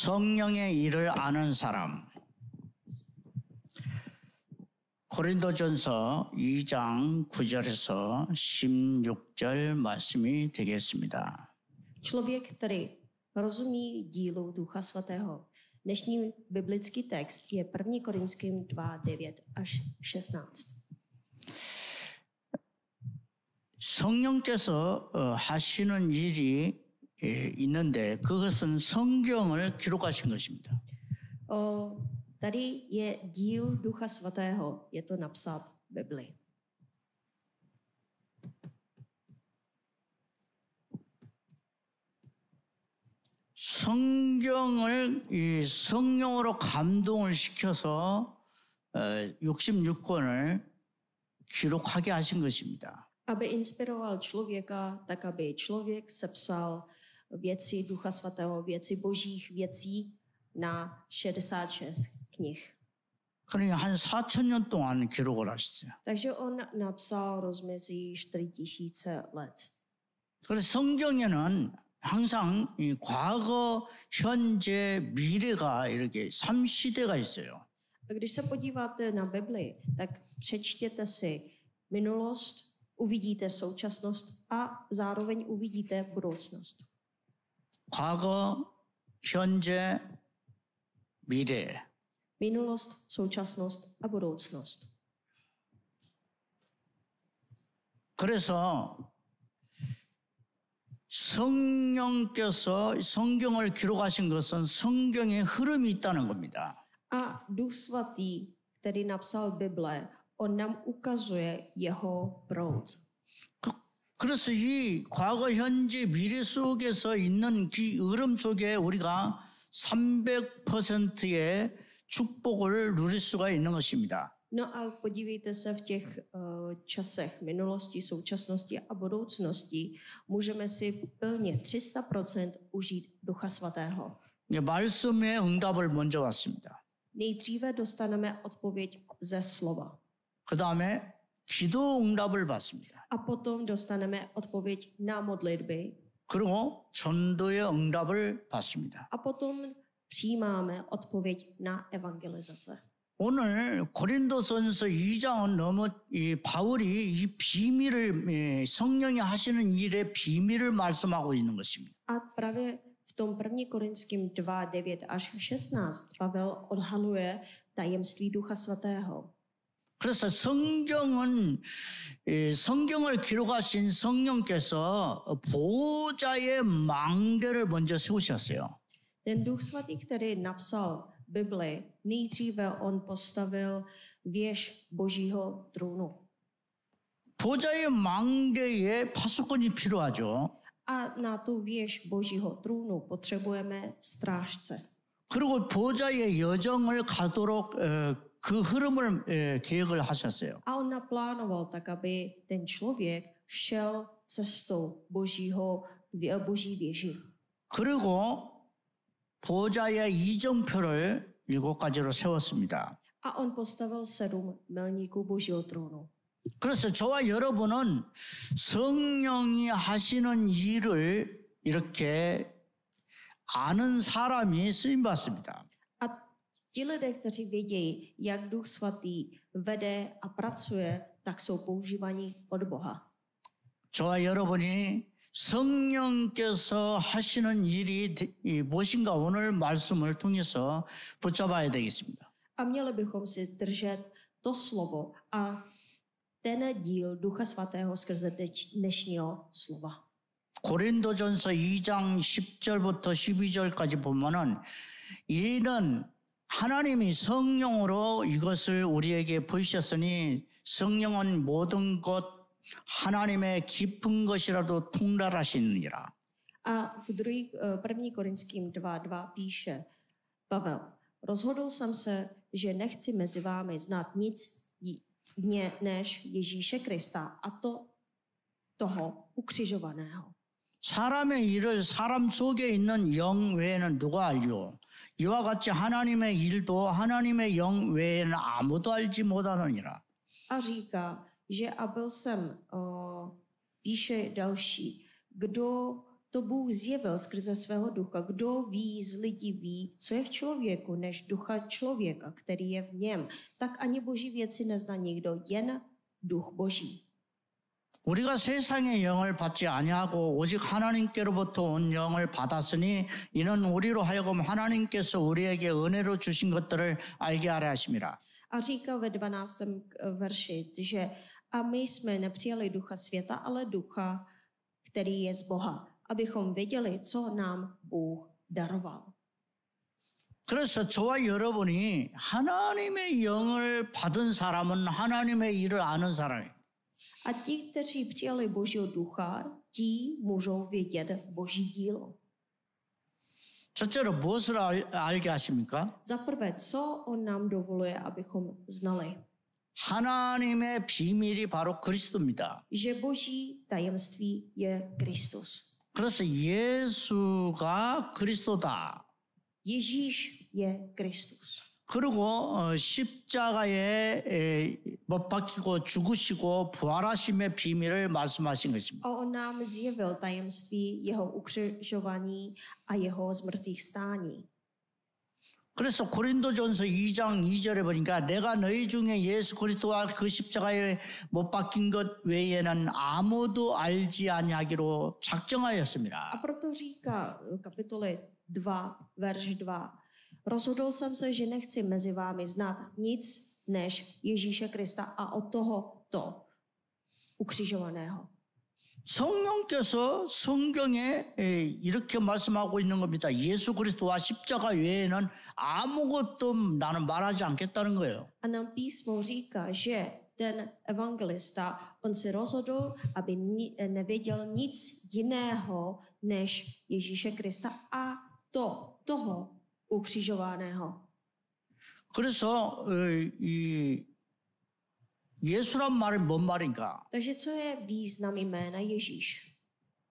성령의 일을 아는 사람. 고린도전서 2장 9절에서 16절 말씀이 되겠습니다. Člověk, který rozumí dílu Ducha Svatého. Dnešní biblický text je 1. Korinským 2, 9 až 16. 성령께서 하시는 일이 있는데 그것은 성경을 기록하신 것입니다. Tady je díl Ducha Svatého, je to napsat v Biblii. 성경을 성령으로 감동을 시켜서 66권을 기록하게 하신 것입니다. Aby inspiroval člověka, tak aby člověk sepsal věci Ducha Svatého, věci božích věcí na 66 knih. 그러니까 한 4,000년 동안 기록을 하셨어요. Takže on napsal rozmezí 4000 let. 그래서 성경에는 항상 이 과거, 현재, 미래가 이렇게 3시대가 있어요. Když se podíváte na Bibli, tak přečtěte si minulost, uvidíte současnost a zároveň uvidíte budoucnost. 과거, 현재, 미래. Minulost, současnost a budoucnost. 그래서 성령께서 성경을 기록하신 것은 성경의 흐름이 있다는 겁니다. A Duch Svatý, který napsal Bible, on nám ukazuje jeho proud. 그래서 이 과거, 현재, 미래 속에서 있는 그 흐름 속에 우리가 300%의 축복을 누릴 수가 있는 것입니다. No a podívejte se v těch časech minulosti, současnosti a budoucnosti, můžeme si plně 300% užít Ducha Svatého. 말씀의 응답을 먼저 왔습니다. Nejdříve dostaneme odpověď ze slova. 그 다음에 기도 응답을 받습니다. A potom dostaneme odpověď na modlitby. 그리고 전도의 응답을 받습니다. A potom přijímáme odpověď na evangelizace. 오늘 고린도전서 2장은 너무 바울이 이 비밀을 성령이 하시는 일의 비밀을 말씀하고 있는 것입니다. A právě v tom 1. Korinským 2, 9 až 16 Pavel odhaluje tajemství Ducha Svatého. 그래서 성경을 기록하신 성령께서 보호자의 망대를 먼저 세우셨어요. Ten Duch Svatý, který napsal Bibli, nejdříve on postavil věž Božího trůnu. 보호자의 망대에 파수꾼이 필요하죠. A na tu věž Božího trůnu potřebujeme strážce. 그리고 보호자의 여정을 가도록 그 흐름을 계획을 하셨어요. A on naplánoval tak, aby ten člověk šel cestou Boží věži. 그리고 보호자의 이정표를 7가지로 세웠습니다. A on postavil 7 milníků Božího trůnu. 그래서 저와 여러분은 성령이 하시는 일을 이렇게 아는 사람이 쓰임받습니다. A ti lidé, kteří vědí, jak Duch Svatý vede a pracuje, tak jsou používaní od Boha. 저와 여러분이 성령께서 하시는 일이 무엇인가 오늘 말씀을 통해서 붙잡아야 되겠습니다. A měli bychom si držet to slovo a ten díl Ducha Svatého skrze dnešního slova. 고린도전서 2장 10절부터 12절까지 보면은 이는 하나님이 성령으로 이것을 우리에게 보이셨으니 성령은 모든 것 하나님의 깊은 것이라도 통달하시느니라. A v 1. Korinským 2, 2 píše Pavel, rozhodl jsem se, že nechci mezi vámi znát nic než Ježíše Krista a toho ukřižovaného. 사람의 일을 사람 속에 있는 영 외에는 누가 알리오? 이와 같이 하나님의 일도 하나님의 영 외에는 아무도 알지 못하느니라. A říká, že a byl jsem, píše další, kdo to Bůh zjevil skrze svého ducha. Kdo ví z lidí ví, co je v člověku, než ducha člověka, který je v něm. Tak ani boží věci nezná nikdo, jen duch boží. 우리가 세상의 영을 받지 아니하고 오직 하나님께로부터 온 영을 받았으니 이는 우리로 하여금 하나님께서 우리에게 은혜로 주신 것들을 알게 하려 하심이라. A říká ve 12. verši, že a my jsme nepřijali ducha světa, ale ducha, který je z Boha, abychom věděli, co nám Bůh daroval. 그래서 저와 여러분이 하나님의 영을 받은 사람은 하나님의 일을 아는 사람이에요. A ti, kteří přijali Božího ducha, ti můžou vědět Boží dílo. 첫째로 무엇을 알게 하십니까? Za prvé, co on nám dovoluje, abychom znali? 하나님의 비밀이 바로 그리스도입니다. Že Boží tajemství je Kristus. 그래서 예수가 그리스도다. Ježíš je Kristus. 그리고 십자가에 못 박히고 죽으시고 부활하심의 비밀을 말씀하신 것입니다. A on nám zjevil tajemství jeho ukřižování a jeho zmrtvých stání. 그래서 고린도전서 2장 2절에 보니까 내가 너희 중에 예수 그리스도와 그 십자가에 못 박힌 것 외에는 아무도 알지 아니하기로 A 작정하였습니다. proto říká kapitoly 2, verš 2. Rozhodl jsem se, že nechci mezi vámi znát nic než Ježíše Krista a od tohoto ukřižovaného. 성령께서 성경에 이렇게 말씀하고 있는 겁니다. 예수 그리스도와 십자가 외에는 아무것도 나는 말하지 않겠다는 거예요. A nám písmo říká, že ten evangelista, on se rozhodl, aby nevěděl nic jiného než Ježíše Krista a toho ukřižovaného. 그래서 이 예수란 말이 뭔 말인가? Takže co je význam jména Ježíš?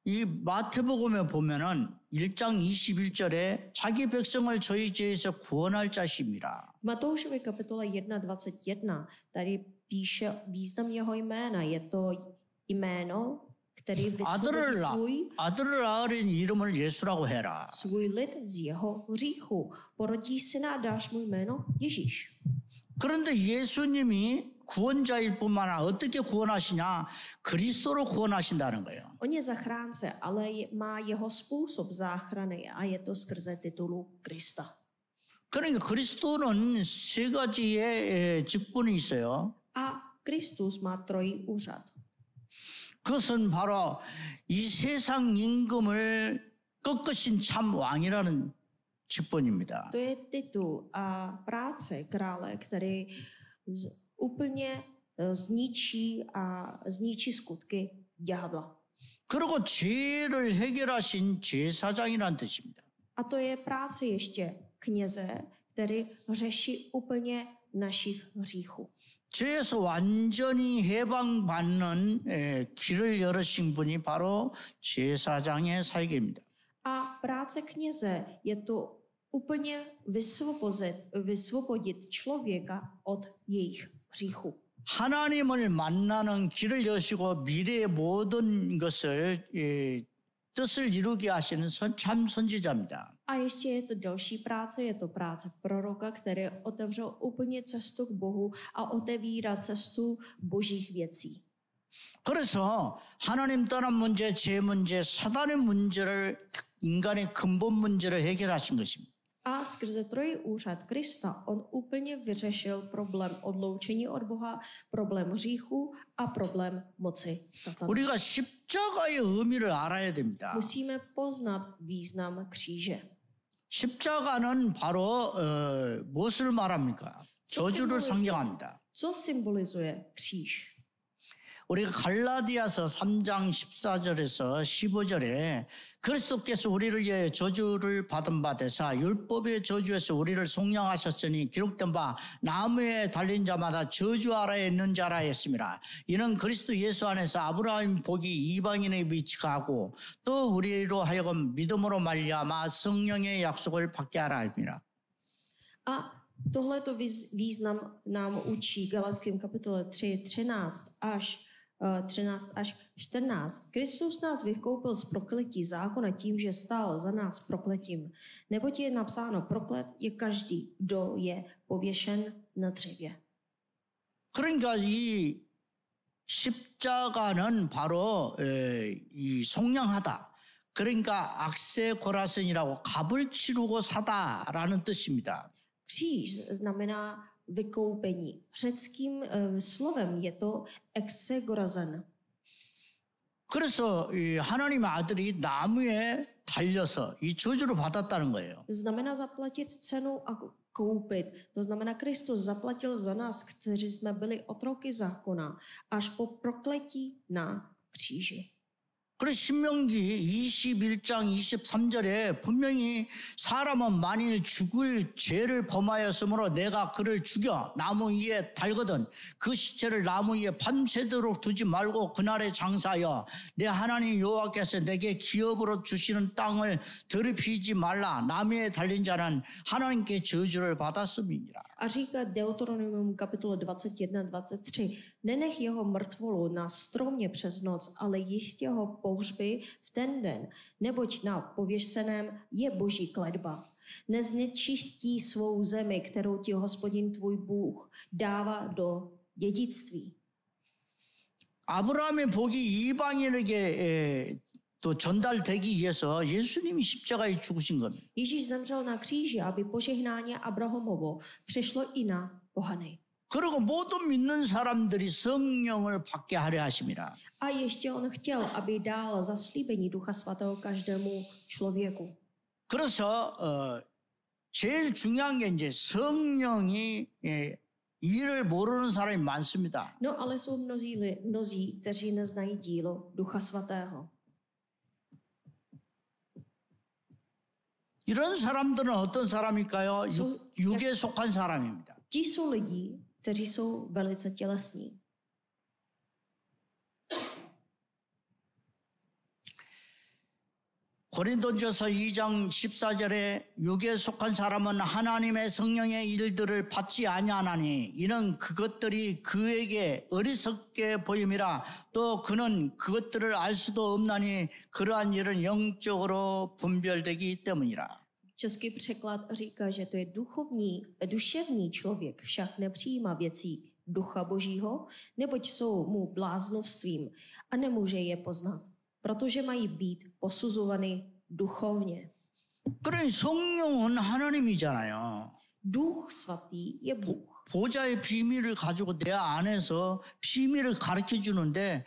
이 마태복음에 보면은 1장 21절에 자기 백성을 저희 죄에서 구원할 자십니다. V Matoušově kapitole 1.21 tady píše význam jeho jména. Je to jméno, který vysvobodí 아들을 낳으린 이름을 예수라고 해라. svůj lid z jeho hříchu. Porodí syna a dáš mu jméno Ježíš. 그런데 예수님이 구원자일 뿐만 아니라 어떻게 구원하시냐? 그리스도로 구원하신다는 거예요. On je zachránce, ale má jeho způsob záchrany a je to skrze titulu Krista. 그러니까 그리스도는 세 가지의 직분이 있어요. A Kristus má trojí úřad. 그것은 바로 이 세상 임금을 꺾으신 참 왕이라는 직분입니다. To je titul a práce krále, který úplně zničí skutky ďábla. 그리고 죄를 해결하신 제사장이라는 뜻입니다. A to je práce ještě kněze, který řeší úplně našich hříchů. 죄에서 완전히 해방받는 길을 열으신 분이 바로 제사장의 사역입니다. A práce kněze je to úplně vysvobodit člověka od jejich hříchů. 하나님을 만나는 길을 여시고 미래의 모든 것을 뜻을 이루게 하시는 참 선지자입니다. A ještě je to další práce, je to práce proroka, který otevřel úplně cestu k Bohu a otevírá cestu božích věcí. 그래서 하나님 떠난 문제, 죄 문제, 사단의 문제를 인간의 근본 문제를 해결하신 것입니다. A skrze trojí úřad Krista on úplně vyřešil problém odloučení od Boha, problém hříchu a problém moci satana. 우리가 십자가의 의미를 알아야 됩니다. Musíme poznat význam kříže. 십자가는 바로 무엇을 말합니까? 저주를 상징합니다. Co symbolizuje kříž? 우리가 갈라디아서 3장 14절에서 15절에 그리스도께서 우리를 위해 저주를 받은 바 되사 율법의 저주에서 우리를 속량하셨으니 기록된 바 나무에 달린 자마다 저주 아래에 있는 자라 했습니다. 이는 그리스도 예수 안에서 아브라함 복이 이방인에 미치가고 또 우리로 하여금 믿음으로 말미암아 성령의 약속을 받게 하라 합니다. A tohleto význam nám učí Galackým kapitole 3, 13 až 13 až 14. Kristus nás vykoupil z prokletí zákona tím, že stál za nás prokletím. Neboť je napsáno, proklet je každý, kdo je pověšen na dřevě. 그러니까 이 십자가는 바로 이 속량하다. 그러니까 악세고라선이라고 값을 치르고 사다라는 뜻입니다. Kříž znamená vykoupení. Řeckým slovem je to exegorazan. 그래서 이 하나님의 아들이 나무에 달려서 이 저주를 받았다는 거예요. Znamená zaplatit cenu a koupit. To znamená, Kristus zaplatil za nás, kteří jsme byli otroky zákona, až po prokletí na kříži. 그래서 신명기 21장 23절에 분명히 사람은 만일 죽을 죄를 범하였으므로 내가 그를 죽여 나무 위에 달거든 그 시체를 나무 위에 밤새도록 두지 말고 그날에 장사하여 내 하나님 여호와께서 내게 기업으로 주시는 땅을 더럽히지 말라. 나무에 달린 자는 하나님께 저주를 받았음이니라. A říká Deuteronomium kapitole 21-23, nenech jeho mrtvolu na stromě přes noc, ale jistě ho pohřby v ten den, neboť na pověšeném je boží kletba. Neznečistí svou zemi, kterou ti Hospodin tvůj Bůh dává do dědictví. 아브라함의 복이 이방인에게 또 전달되기 위해서 예수님이 십자가에 죽으신 겁니다. Ježíš zemřel na kříži, aby požehnání Abrahamovo přišlo i na pohany. 그리고 모든 믿는 사람들이 성령을 받게 하려 하십니다. A ještě on chtěl, aby dal zaslíbení Ducha Svatého každému člověku. 그래서 제일 중요한 게 이제 성령이 일을 모르는 사람이 많습니다. No ale jsou mnozí, kteří neznají dílo Ducha Svatého. 이런 사람들은 어떤 사람일까요? 육에 속한 사람입니다. Ti jsou lidi, kteří jsou velice tělesní. 고린도전서 2장 14절에 육에 속한 사람은 하나님의 성령의 일들을 받지 아니하나니 이는 그것들이 그에게 어리석게 보임이라 또 그는 그것들을 알 수도 없나니 그러한 일은 영적으로 분별되기 때문이라. Český překlad říká, že to je duševní člověk, však nepřijímá věcí Ducha Božího, neboť jsou mu bláznovstvím a nemůže je poznat, protože mají být posuzovány duchovně. 그러니 성령은 하나님이잖아요. Duch svatý je Bůh. 보좌의 비밀을 가지고 내 안에서 비밀을 가르쳐 주는데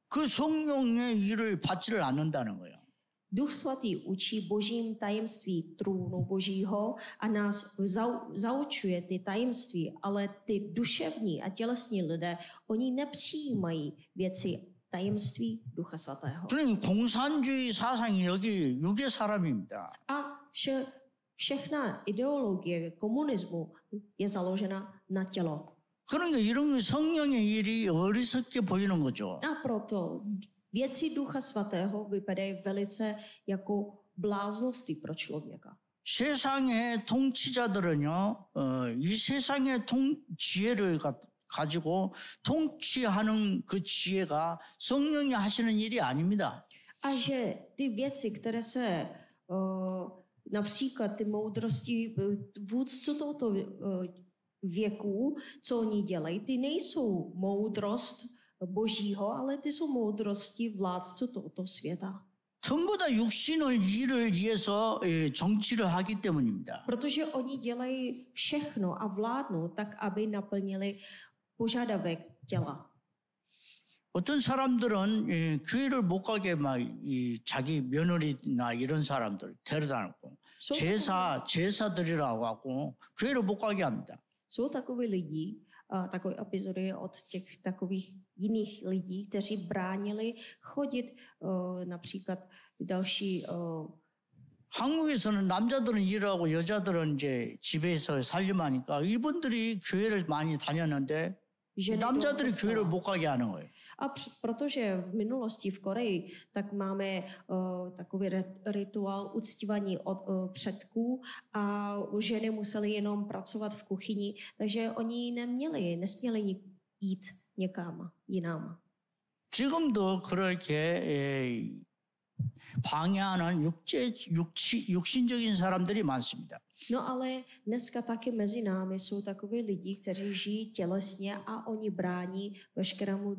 그 성령의 일을 받지를 않는다는 거예요. Duch svatý učí božím tajemství trůnu Božího a nás zaučuje ty tajemství, ale ty duševní a tělesní lidé, oni nepřijímají věci tajemství Ducha Svatého. 그러니까 공산주의 사상이 여기 육의 사람입니다. A všechna ideologie komunismu je založena na tělo. 그러니까 이런 성령의 일이 어리석게 보이는 거죠. A proto věci Ducha Svatého vypadají velice jako bláznosti pro člověka. 세상의 통치자들은요, 이 세상의 지혜를 가지고 통치하는 그 지혜가 성령이 하시는 일이 아닙니다. A že ty věci, které se například ty moudrosti vůdců tohoto věku, co oni dělají, ty nejsou moudrost Božího, ale ty jsou moudrosti vládců tohoto světa. 전부 다 육신을 일을 위해서 정치를 하기 때문입니다. Protože oni dělají všechno a vládnou tak, aby naplnili požadavek těla. 어떤 사람들은 교회를 못 가게 막 자기 며느리나 이런 사람들 데려다 놓고 제사들이라고 하고 교회를 못 가게 합니다. Jsou takoví lidi, takové epizody od těch takových jiných lidí, kteří bránili chodit například další. 한국에서는 남자들은 일하고 여자들은 이제 집에서 살림하니까 이분들이 교회를 많이 다녔는데 남자들이 교회를 못 가게 하는 거예요. A protože v minulosti v Koreji tak máme takový rituál uctívání od předků a ženy musely jenom pracovat v kuchyni, takže oni nesměli jít někam jinam. 지금도 그렇게 방해하는 육신적인 사람들이 많습니다. No ale dneska taky mezi námi jsou takoví lidi, kteří žijí tělesně a oni brání veškerému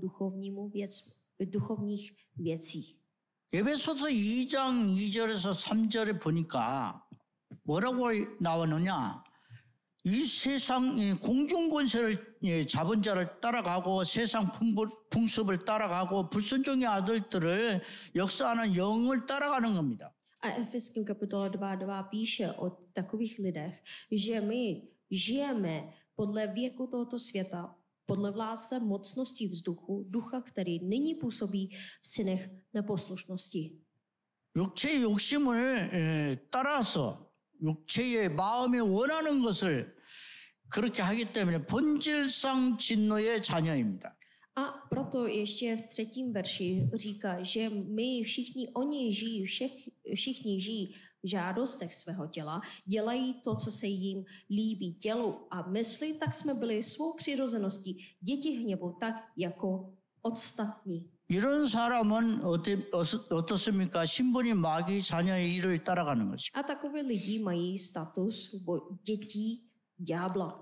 duchovních věcí. 에베소서 2장 2절에서 3절에 보니까 뭐라고 나왔느냐? 이 세상 공중 권세를 잡은 자를 따라가고 세상 풍습을 따라가고 불순종의 아들들을 역사하는 영을 따라가는 겁니다. A Efeským kapitola 2:2 píše o takových lidech, že my žijeme podle věku tohoto světa, podle vládce mocností vzduchu, ducha, který nyní působí v synech neposlušnosti. 육체의 욕심을 따라서 육체의 마음에 원하는 것을 그렇게 하기 때문에 본질상 진노의 자녀입니다. A proto ještě v 3. verši říká, že my všichni žijí v žádostech svého těla, dělají to, co se jim líbí tělu a mysli, tak jsme byli svou přirozeností děti hněvu, tak jako ostatní. 이런 사람은 어떻습니까? 신분이 마귀 자녀의 일을 따라가는 것입니다. A takové lidi mají status dětí ďábla.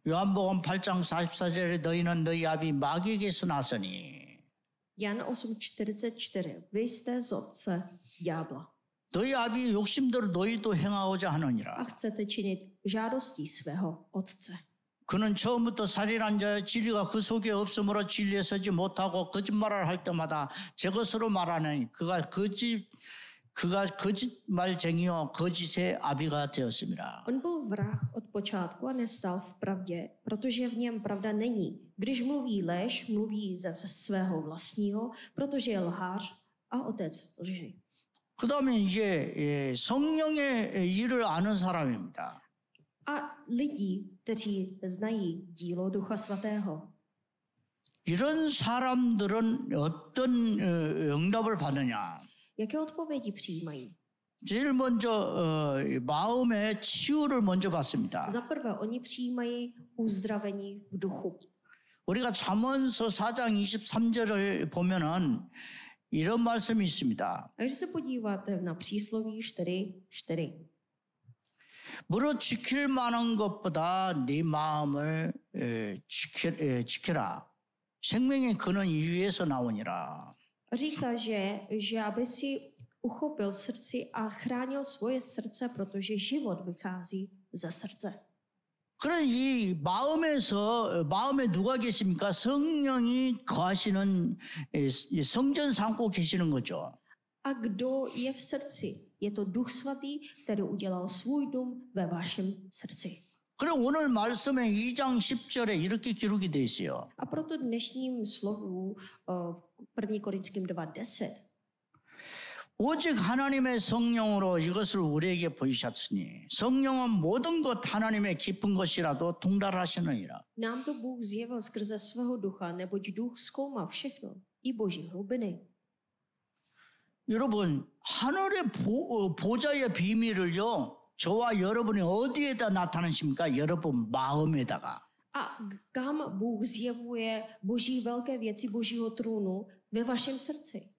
요한복음 8장 44절에 너희는 너희 아비 마귀에게서 났으니 Jan 8:44. Vy jste z otce ďábla 너희 아비 욕심대로 너희도 행하고자 a 하느니라. chcete činit žádostí svého otce. 그는 처음부터 살인한 자의 진리가 그 속에 없으므로 진리에 서지 못하고 거짓말을 할 때마다 제 것으로 말하는 그가 거짓말쟁이요 거짓의 아비가 되었습니다. On byl vrah od počátku a nestal v pravdě, protože v něm pravda není. Když mluví lež, mluví ze svého vlastního, protože je lhář a otec lži. 그 다음에 이제 성령의 일을 아는 사람입니다. A lidi, kteří znají dílo Ducha Svatého. 이런 사람들은 어떤 응답을 받느냐? Jaké odpovědi přijímají? 제일 먼저 마음의 치유를 먼저 받습니다. Za prvé, oni přijímají uzdravení v duchu. 우리가 잠언서 4장 23절을 보면은 이런 말씀이 있습니다. A když se podíváte na přísloví 4:4. 무릇 지킬 만한 것보다 네 마음을 지켜라. 생명의 근원 위에서 나오니라. Říká, že aby si uchopil srdci a chránil svoje srdce, protože život vychází ze srdce. 그런 이 마음에 누가 계십니까? 성령이 거하시는 성전 삼고 계시는 거죠. A kdo je v srdci? Je to Duch Svatý, který udělal svůj dům ve vašem srdci. 그럼 오늘 말씀에 2장 10절에 이렇게 기록이 되어 있어요. A proto dnešním slovu v 1. Korinským 2:10 오직 하나님의 성령으로 이것을 우리에게 보이셨으니 성령은 모든 것 하나님의 깊은 것이라도 통달하시느니라. nám to Bůh zjevil skrze svého ducha, neboť duch zkoumá všechno, i boží hlubiny. 여러분, 하늘의 보좌의 비밀을요, 저와 여러분이 어디에다 나타내십니까? 여러분 마음에다가. A kam Bůh zjevuje boží velké věci božího trůnu? Ve vašem srdci.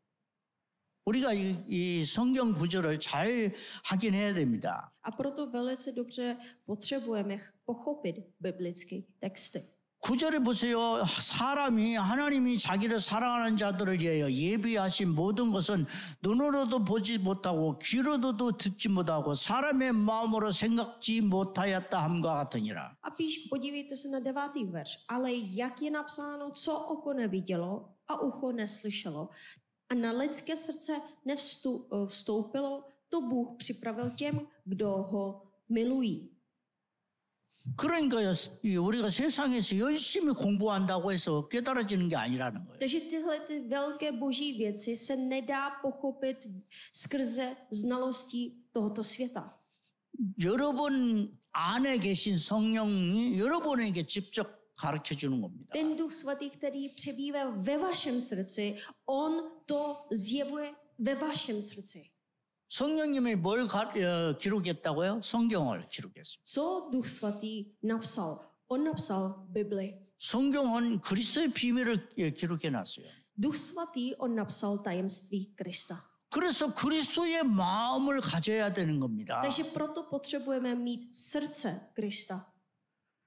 우리가 이 성경 구절을 잘 확인해야 됩니다. A proto velice dobře potřebujeme pochopit biblické texty. 9절에 보세요. 하나님이 자기를 사랑하는 자들을 위하여 예비하신 모든 것은 눈으로도 보지 못하고 귀로도 듣지 못하고 사람의 마음으로 생각지 못하였다 함과 같으니라. A podívejte se na 9. verš. Ale jak je napsáno, co oko nevidělo a ucho neslyšelo a na lidské srdce nevstoupilo, to Bůh připravil těm, kdo ho milují. 그러니까 우리가 세상에서 열심히 공부한다고 해서 깨달아지는 게 아니라는 거예요. Takže tyhle ty velké boží věci se nedá pochopit skrze znalostí tohoto světa. 여러분 안에 계신 성령이 여러분에게 직접 가르쳐 주는 겁니다. Ten Duch Svatý, který přebývá ve vašem srdci, on to zjevuje ve vašem srdci. 성령님이 뭘 기록했다고요? 성경을 기록했습니다. Co Duch Svatý napsal? On napsal Bibli. 성경은 그리스도의 비밀을 기록해 놨어요. Duch Svatý, on napsal tajemství Krista. 그래서 그리스도의 마음을 가져야 되는 겁니다. Takže proto potřebujeme mít srdce Krista.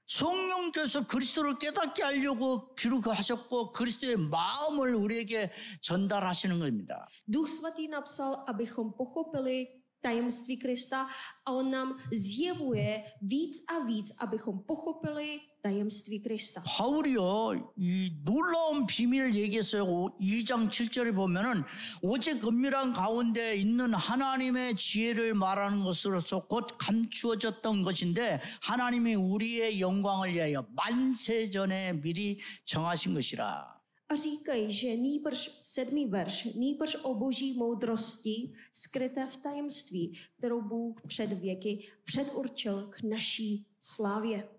성령께서 그리스도를 깨닫게 하려고 기록하셨고 그리스도의 마음을 우리에게 전달하시는 겁니다. Duch Svatý napsal, abychom pochopili tajemství Krista a on nám zjevuje víc a víc, abychom pochopili tajemství Krista. 바울이요, 이 놀라운 비밀을 얘기했어요. 2장 7절에 보면은 오직 은밀한 가운데 있는 하나님의 지혜를 말하는 것으로서 곧 감추어졌던 것인데 하나님이 우리의 영광을 위하여 만세 전에 미리 정하신 것이라. A říkají, že nýbrž, 7. verš, nýbrž o boží moudrosti skryté v tajemství, kterou Bůh před věky předurčil k naší slávě.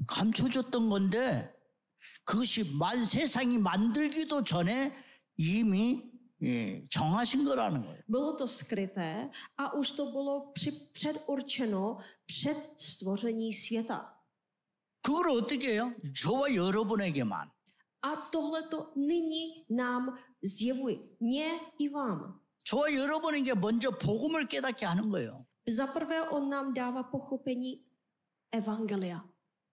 감춰졌던 건데 그것이 세상이 만들기도 전에 이미 정하신 거라는 거예요. Bylo to skryté a už to bylo předurčeno před stvoření světa. 그걸 어떻게 해요? 저와 여러분에게만. A tohle to nyní nám zjevuje, mně i vám. 저와 여러분에게 먼저 복음을 깨닫게 하는 거예요. Za prvé on nám dává pochopení evangelia.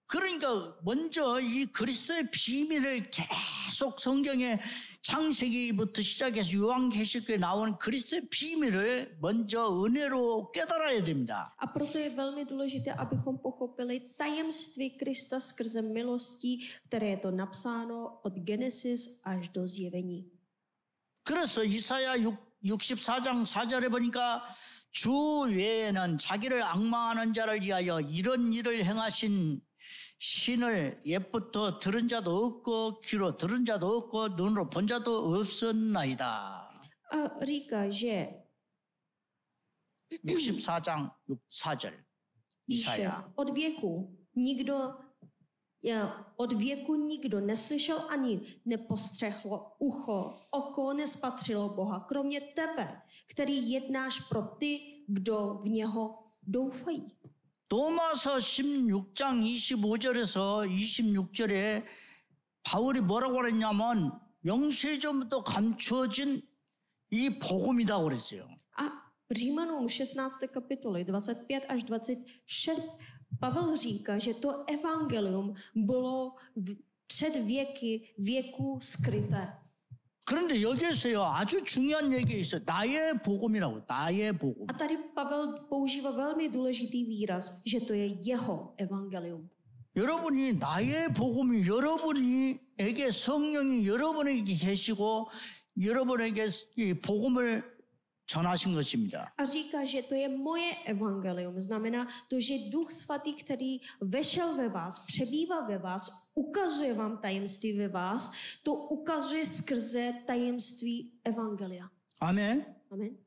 그러니까 먼저 이 그리스도의 비밀을 계속 성경에 창세기부터 시작해서 요한계시록에 나오는 그리스도의 비밀을 먼저 은혜로 깨달아야 됩니다. A proto je velmi důležité, abychom pochopili tajemství Krista skrze milostí, které je to napsáno od Genesis až do Zjevení. 그래서 이사야 64장 4절에 보니까 주 외에는 자기를 앙망하는 자를 위하여 이런 일을 행하신 신을 옛부터 들은 자도 없고 귀로 들은 자도 없고 눈으로 본 자도 없었나이다. A říká, že 64장 4절 píše, 이사야. od věku nikdo neslyšel ani nepostřehlo ucho, oko nespatřilo Boha, kromě tebe, který jednáš pro ty, kdo v něho doufají. 도마서 16장 25절에서 26절에 바울이 뭐라고 그랬냐면 영세전부터 감추어진 이 복음이라고 그랬어요. A Římanům 16. kapitoly 25 až 26 Pavel říká, že to evangelium bylo před věku skryté. 그런데 여기에서요 아주 중요한 얘기 있어요. 나의 복음이라고. 나의 복음. A tady Pavel používá velmi důležitý výraz, že to je jeho evangelium. 여러분이 나의 복음이 여러분에게 성령이 여러분에게 계시고 여러분에게 이 복음을 전하신 것입니다. A říká, že to je moje evangelium. Znamená to, že Duch Svatý, který vešel ve vás, přebývá ve vás, ukazuje vám tajemství ve vás, to ukazuje skrze tajemství evangelia. 아멘. Amen.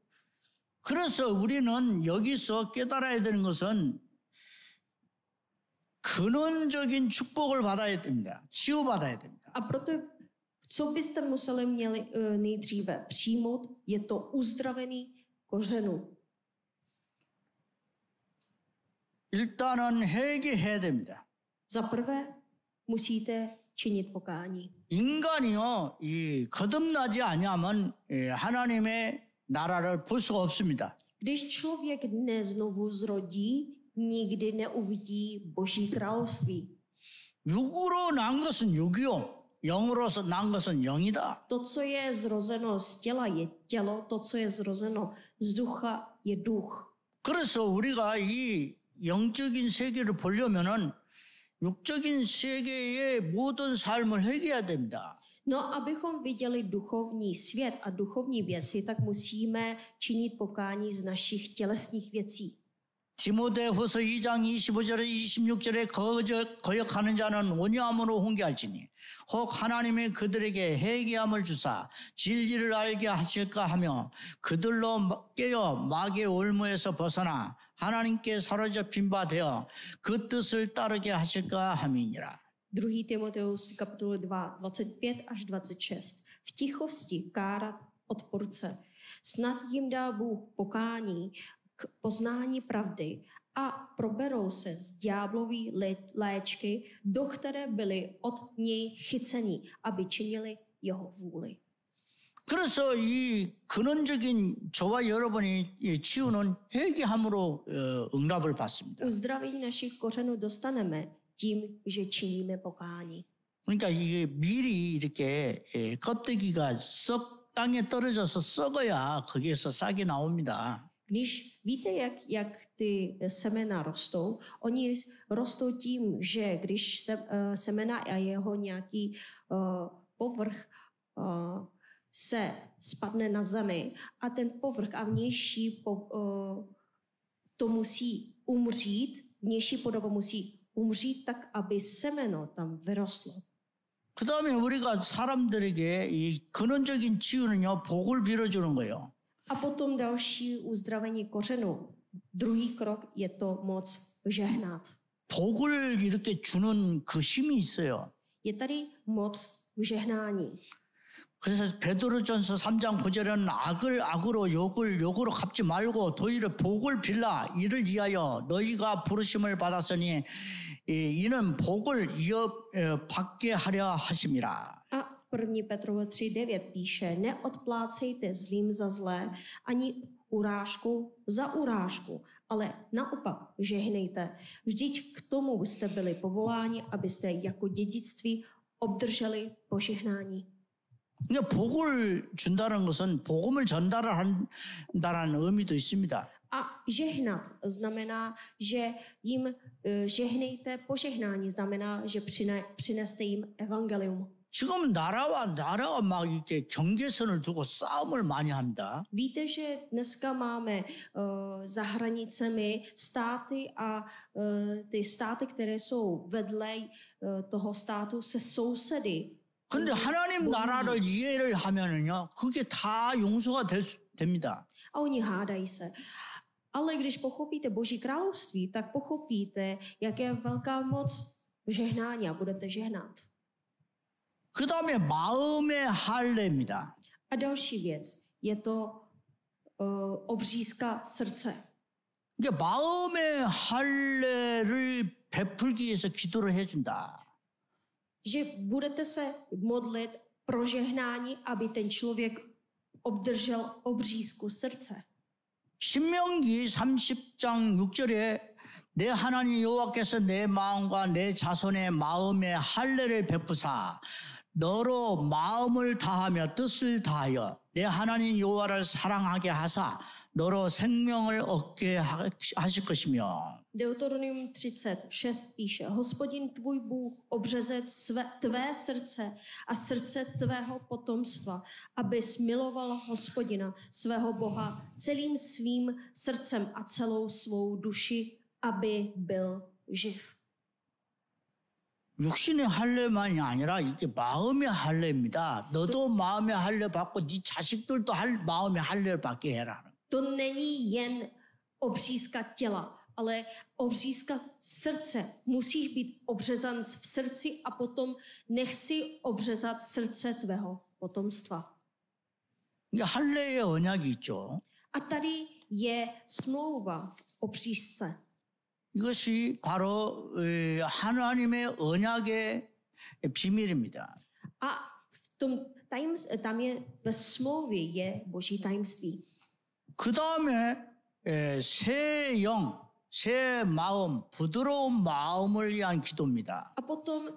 그래서 우리는 여기서 깨달아야 되는 것은 근원적인 축복을 받아야 됩니다. 치유받아야 됩니다. A proto, co byste měli nejdříve přijmout, je to uzdravený kořenů. 일단은 회개해야 됩니다. Za prvé musíte činit pokání. 인간이요, 거듭나지 아니하면 하나님의 나라를 볼 수가 없습니다. Když člověk neznovu zrodí, nikdy neuvidí Boží království. 육으로 난 것은 육이요, 영으로서 난 것은 영이다. To, co je zrozeno z těla, je tělo, to, co je zrozeno z ducha, je duch. 그래서 우리가 이 영적인 세계를 보려면은 육적인 세계의 모든 삶을 회개해야 됩니다. No, abychom viděli duchovní svět a duchovní věci, tak musíme činit pokání z našich tělesných věcí. 디모데후서 2장 25절에 26절에 거역하는 자는 온유함으로 훈계할지니 혹 하나님이 그들에게 회개함을 주사 진리를 알게 하실까 하며 그들로 깨어 마귀의 올무에서 벗어나 하나님께 사로잡힌 바 되어 그 뜻을 따르게 하실까 함이니라. 2. Timoteus kapitola 2, 25 až 26. V tichosti kárat odporce. Snad jim dá Bůh pokání k poznání pravdy a proberou se z ďáblový léčky, do které byli od něj chyceni, aby činili jeho vůli. 그래서 이 근원적인 저와 여러분이 치유는 회개함으로 응답을 받습니다. Uzdravení našich kořenů dostaneme tím, že činíme pokání. 그러니까 이게 밀이 이렇게 껍데기가 썩 땅에 떨어져서 썩어야 거기에서 싹이 나옵니다. Když víte, jak ty semena rostou, oni rostou tím, že když semena a jeho nějaký povrch se spadne na zemi a ten povrch a vnější to musí umřít, vnější podoba musí umřít tak, aby semeno tam vyrostlo. 그 다음에 우리가 사람들에게 이 근원적인 치유는요, 복을 빌어주는 거예요. A potom další uzdravení kořenu. Druhý krok je to moc žehnat. 복을 이렇게 주는 그 힘이 있어요. Je tady moc v žehnání. 그래서 베드로전서 3장 9절에는 악을 악으로 욕을 욕으로 갚지 말고 도리어 복을 빌라 이를 위하여 너희가 부르심을 받았으니 이는 복을 받게 하려 하심이라. A v 1. Petrovo 3.9 píše, neodplácejte zlým za zlé, ani urážku za urážku, ale naopak žehnejte. Vždyť k tomu jste byli povoláni, abyste jako dědictví obdrželi požehnání. 그러니까 복을 준다는 것은 복음을 전달한다는 의미도 있습니다. A žehnat znamená, že jim žehnejte požehnání, znamená, že přineste jim evangelium. 지금 나라가 막 이렇게 경계선을 두고 싸움을 많이 합니다. Víte, že dneska máme za hranicemi státy a ty státy, které jsou vedle toho státu, se sousedy. 근데 하나님 나라를 이해를 하면은요, 그게 다 용서가 됩니다. A oni hádají se. Ale když pochopíte Boží království, tak pochopíte, jak je velká moc žehnání a budete žehnat. 그 다음에 마음의 할례입니다. A další věc je to obřízka srdce. 이게 마음의 할례를 베풀기 위해서 기도를 해준다. Že budete se modlit pro žehnání, aby ten člověk obdržel obřízku srdce. 신명기 30장 6절에 내 하나님 여호와께서 내 마음과 내 자손의 마음의 할례를 베푸사 너로 마음을 다하며 뜻을 다하여 내 하나님 여호와를 사랑하게 하사 너로 생명을 얻게 하실 것이며. Deuteronomium 36 píše, Hospodin tvůj Bůh obřeze tvé srdce a srdce tvého potomstva, abys miloval Hospodina, svého Boha, celým svým srdcem a celou svou duši, aby byl živ. 육신의 할례만이 아니라 이게 마음의 할례입니다. 너도 마음의 할례 받고 네 자식들도 마음의 할례를 받게 해라. To není jen obřízka těla, ale obřízka srdce. Musíš být obřezan v srdci a potom nech si obřezat srdce tvého potomstva. 할례의 언약이 있죠. A tady je smlouva v obřízce. 이것이 바로 하나님의 언약의 비밀입니다. A v tom tam je ve smlouvě je Boží tajemství. 그 다음에 새 영, 새 마음, 부드러운 마음을 위한 기도입니다. A potom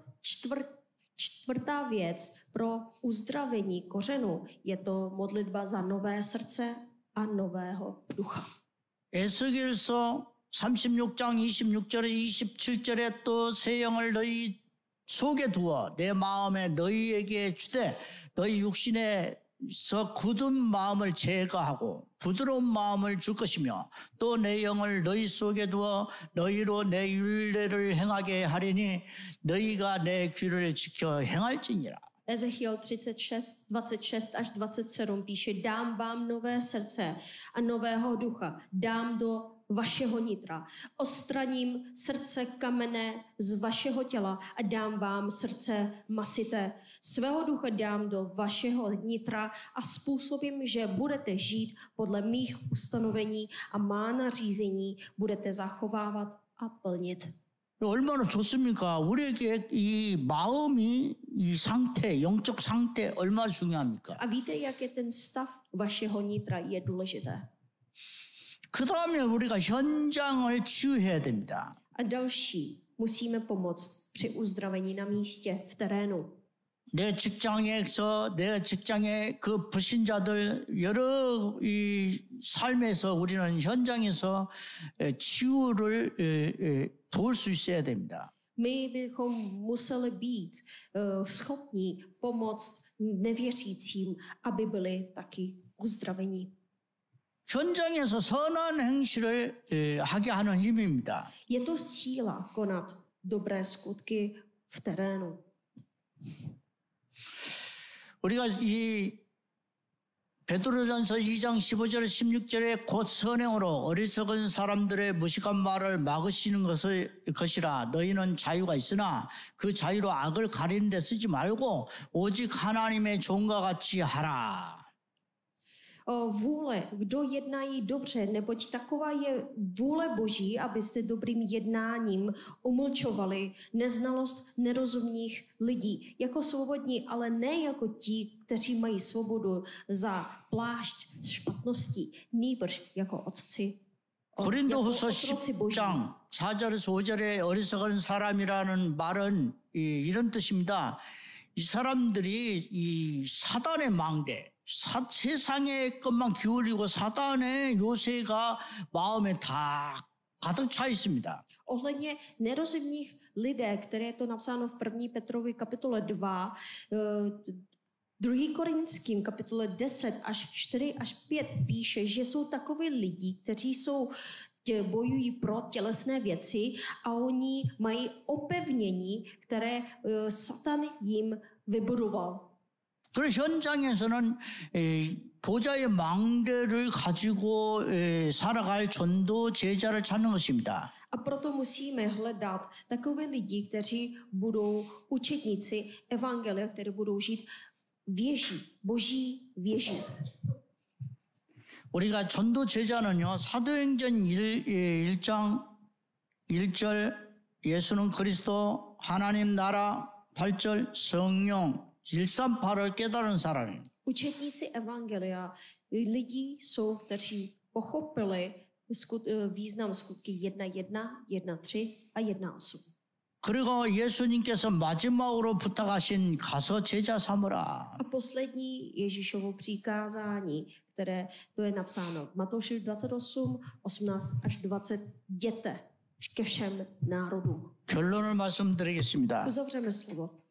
čtvrtá věc pro uzdravení kořenu je to modlitba za nové srdce a nového ducha. 에스겔서 36장 26절에 27절에 또 새 영을 너희 속에 두어 내 마음에 너희에게 주되 너희 육신에서 굳은 마음을 제거하고 부드러운 마음을 줄 것이며 또 내 영을 너희 속에 두어 너희로 내 율례를 행하게 하리니 너희가 내 귀를 지켜 행할지니라. Ezechiel 36, 26 až 27 píše, dám vám nové srdce a nového ducha, dám do vašeho nitra. Odstraním srdce kamenné z vašeho těla a dám vám srdce masité. Svého ducha dám do vašeho nitra a způsobím, že budete žít podle mých ustanovení a má nařízení budete zachovávat a plnit. 얼마나 좋습니까? 우리에게 이 마음이 이 상태, 영적 상태 얼마나 중요합니까? A víte, jak je ten stav vašeho nitra je důležité. 그 다음에 우리가 현장을 치유해야 됩니다. A další, musíme pomoct při uzdravení na místě, v terénu. 내 직장의 그 불신자들 여러 이 삶에서 우리는 현장에서 치유를 도울 수 있어야 됩니다. My bychom museli být schopní pomoct nevěřícím, aby byli taky uzdraveni. 현장에서 선한 행실을 하게 하는 힘입니다. Je to síla konat dobré skutky v terénu. 우리가 이 베드로전서 2장 15절 16절에 곧 선행으로 어리석은 사람들의 무식한 말을 막으시는 것이라 너희는 자유가 있으나 그 자유로 악을 가리는 데 쓰지 말고 오직 하나님의 종과 같이 하라. Vůle, kdo jednají dobře, neboť taková je vůle Boží, abyste dobrým jednáním umlčovali neznalost nerozumných lidí. Jako svobodní, ale ne jako ti, kteří mají svobodu za plášť špatností, nýbrž jako otci. 고린도후서 10장 4절에서 5절에 어리석은 사람이라는 말은 이런 뜻입니다. 이 사람들이 이 사단의 망대, 세상의 것만 기울이고 사단의 요새가 마음에 다 가득 차 있습니다. Ohledně nerozumných lidé, které je to napsáno v 1. Petrovi kapitole 2, 2. Korinským kapitole 10 až 4 až 5 píše, že jsou takoví lidi, kteří bojují pro tělesné věci a oni mají opevnění, které Satan jim vybudoval. 그 현장에서는 보좌의 망대를 가지고 살아갈 전도 제자를 찾는 것입니다. A proto musíme hledat takové lidi, kteří budou učedníci evangelia, kteří budou žít věží, boží věží. 우리가 전도 제자는요, 사도행전 1장 1절 예수는 그리스도 하나님 나라 8절 성령 138을 깨달은 사람입니다. Učedníci evangelia lidí jsou, kteří pochopili význam skutky 1.1, 1.3 a 1.8. 그리고 예수님께서 마지막으로 부탁하신 가서 제자 삼으라. A poslední Ježíšovo přikázání, které to je napsáno v Matouši 28, 18 až 20, jděte ke všem národům. 결론을 말씀드리겠습니다. Uzavřeme slovo.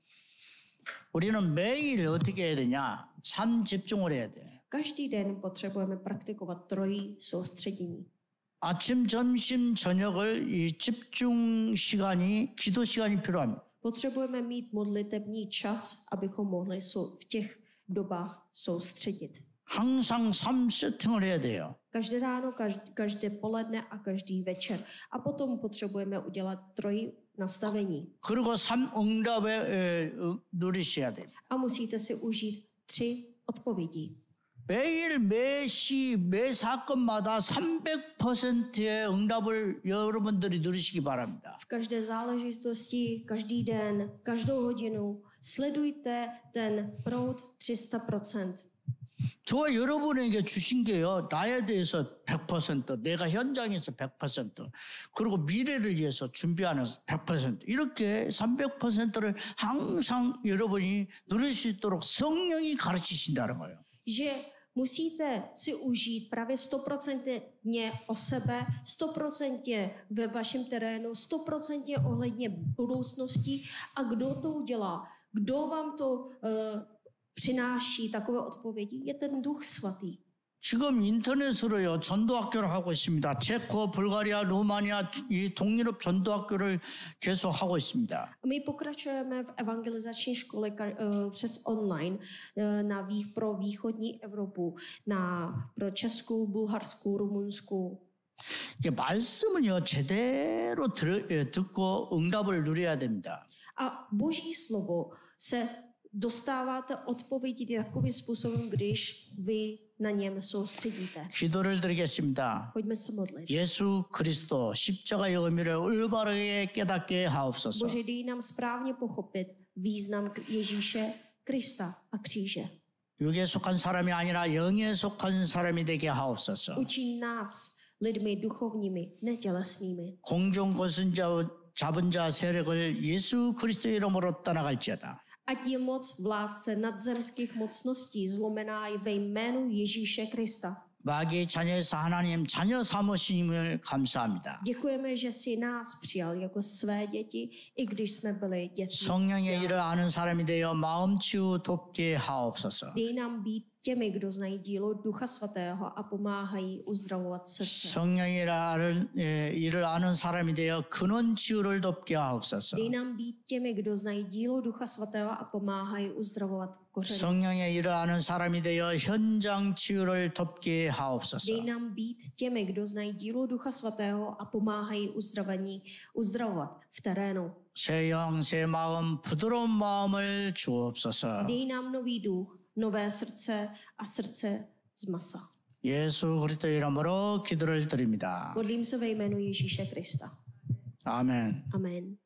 우리는 매일 어떻게 해야 되냐? 3 집중을 해야 돼. Každý den potřebujeme praktikovat trojí soustředění. 아침, 점심, 저녁을 이 집중 시간이, 기도 시간이 필요합니다. Potřebujeme mít modlitební čas, abychom mohli v těch dobách soustředit. 항상 3세팅을 해야 돼요. Každé ráno, každé poledne a každý večer. A potom potřebujeme udělat trojí nastavení. 그리고 3 응답에 누리셔야 돼요. A musíte si užít 3 odpovědi. 매일 매시 매 사건마다 300%의 응답을 여러분들이 누리시기 바랍니다. V každé záležitosti, každý den, každou hodinu sledujte ten proud 300%. 저와 여러분에게 주신 게요. 나에 대해서 100%, 내가 현장에서 100%, 그리고 미래를 위해서 준비하는 100%, 이렇게 300%를 항상 여러분이 누릴 수 있도록 성령이 가르치신다는 거예요. Že musíte si užít právě 100% o sebe, 100% ve vašem terénu, 100% ohledně budoucnosti. A kdo to udělá? Kdo vám to přináší takové odpovědi? Je ten Duch Svatý. 지금 인터넷으로요 전도학교를 하고 있습니다. 체코, 불가리아, 루마니아 이 동유럽 전도학교를 계속 하고 있습니다. My pokračujeme v evangelizační škole přes online pro východní Evropu, pro Česku, Bulharsku, Rumunsku. 이게 말씀은요 제대로 듣고 응답을 누려야 됩니다. A Boží slovo se dostáváte odpovědi takovým způsobem, když vy na něm soustředíte. 기도를 드리겠습니다. Pojďme se modlit. 예수 그리스도 십자가의 의미를 올바르게 깨닫게 하옵소서. Bože, dej nám správně pochopit význam Ježíše Krista a kříže. 육에 속한 사람이 아니라 영에 속한 사람이 되게 하옵소서. Učiň nás lidmi duchovními, netělesnými. 공중 고순자 잡은 자 세력을 예수 그리스도의 이름으로 떠나갈지어다. Ať je moc vládce nadzemských mocností zlomená i ve jménu Ježíše Krista. 마귀의 자녀에서 하나님 자녀 삼으심을 감사합니다. Děkujeme, že jsi nás přijal jako své děti, i když jsme byli dětmi. 성령의 일을 아는 사람이 되어 마음 치유 돕게 하옵소서. Dej nám být těmi, kdo znají dílo Ducha Svatého a pomáhají uzdravovat srdce. 성령의 일을 아는 사람이 되어 근원 치유를 돕게 하옵소서. Dej nám být těmi, kdo znají dílo Ducha Svatého a pomáhají uzdravovat kořeny. 성령의 일을 아는 사람이 되어 현장 치유를 돕게 하옵소서. Dej nám být těmi, kdo znají dílo Ducha Svatého a pomáhají uzdravovat v terénu. 새 영, 새 마음, 부드러운 마음을 주옵소서. Dej nám nový duch, nové srdce a srdce z masa. 예수 그리스도 이름으로 기도를 드립니다. Modlím se ve jménu Ježíše Krista. 아멘. Amen.